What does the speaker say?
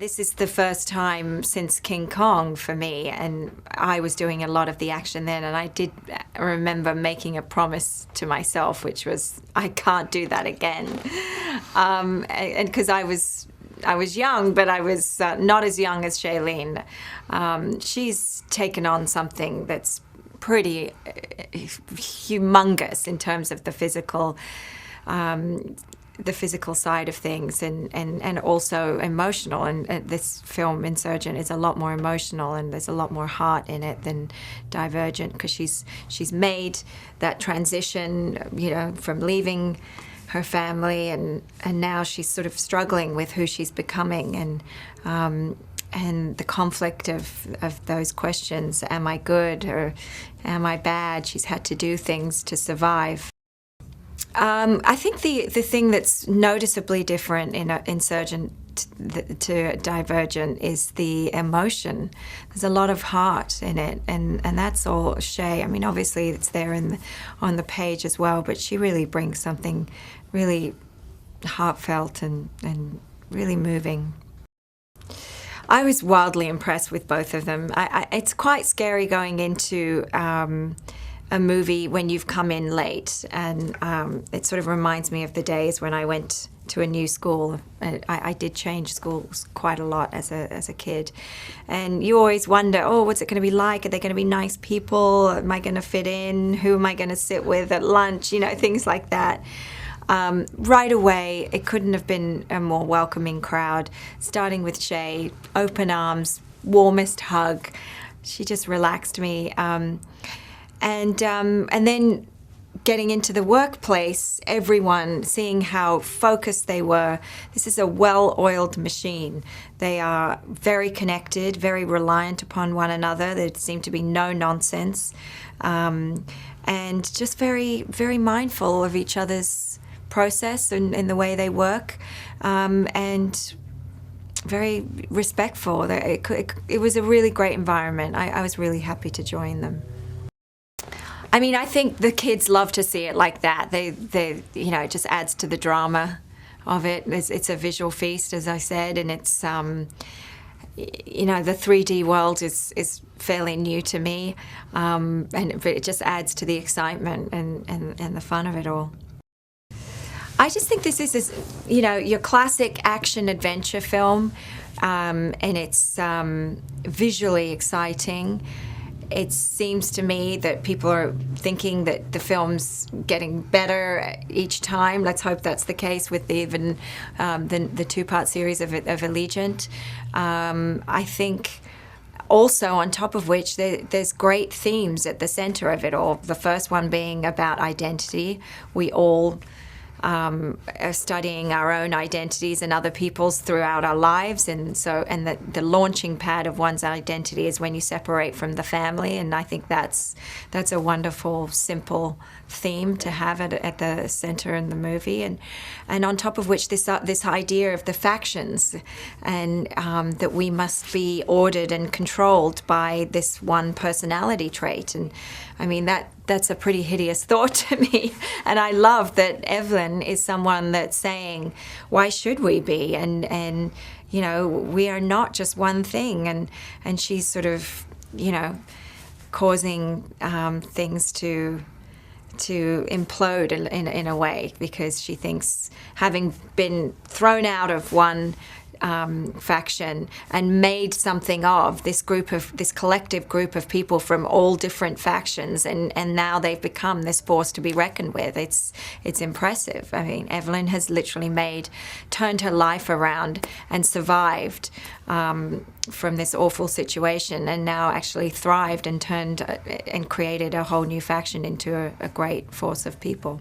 This is the first time since King Kong for me, and I was doing a lot of the action then, and I did remember making a promise to myself, which was, I can't do that again. And because I was young, but I was not as young as Shailene. She's taken on something that's pretty humongous in terms of the physical side of things, and also emotional. And this film, Insurgent, is a lot more emotional, and there's a lot more heart in it than Divergent, because she's made that transition, from leaving her family, and now she's sort of struggling with who she's becoming, and the conflict of those questions. Am I good or am I bad? She's had to do things to survive. I think the thing that's noticeably different in Insurgent to Divergent is the emotion. There's a lot of heart in it, and that's all Shay. I mean, obviously it's there on the page as well, but she really brings something really heartfelt and really moving. I was wildly impressed with both of them. It's quite scary going into a movie when you've come in late, and it sort of reminds me of the days when I went to a new school. I did change schools quite a lot as a kid, and you always wonder, what's it going to be like? Are they going to be nice people? Am I going to fit in? Who am I going to sit with at lunch? Things like that. Right away, it couldn't have been a more welcoming crowd, starting with Shay, open arms, warmest hug. She just relaxed me. And then getting into the workplace, everyone seeing how focused they were. This is a well-oiled machine. They are very connected, very reliant upon one another. There seemed to be no nonsense, and just very, very mindful of each other's process and the way they work, and very respectful. It was a really great environment. I was really happy to join them. I mean, I think the kids love to see it like that. They it just adds to the drama of it. It's a visual feast, as I said, and it's, the 3D world is fairly new to me, but it just adds to the excitement and the fun of it all. I just think this is, your classic action adventure film, and it's visually exciting. It seems to me that people are thinking that the film's getting better each time. Let's hope that's the case with the two-part series of Allegiant. I think also, on top of which, there's great themes at the center of it all. The first one being about identity. We all are studying our own identities and other people's throughout our lives, and the launching pad of one's identity is when you separate from the family, and I think that's a wonderful, simple theme to have at the center in the movie, and on top of which this idea of the factions, and that we must be ordered and controlled by this one personality trait. And I mean, that's a pretty hideous thought to me. And I love that Evelyn is someone that's saying, why should we be? And we are not just one thing. And she's sort of, causing things to implode in a way, because she thinks, having been thrown out of one faction and made something of this collective group of people from all different factions, and now they've become this force to be reckoned with. It's impressive. I mean, Evelyn has literally turned her life around and survived from this awful situation, and now actually thrived and turned and created a whole new faction into a great force of people.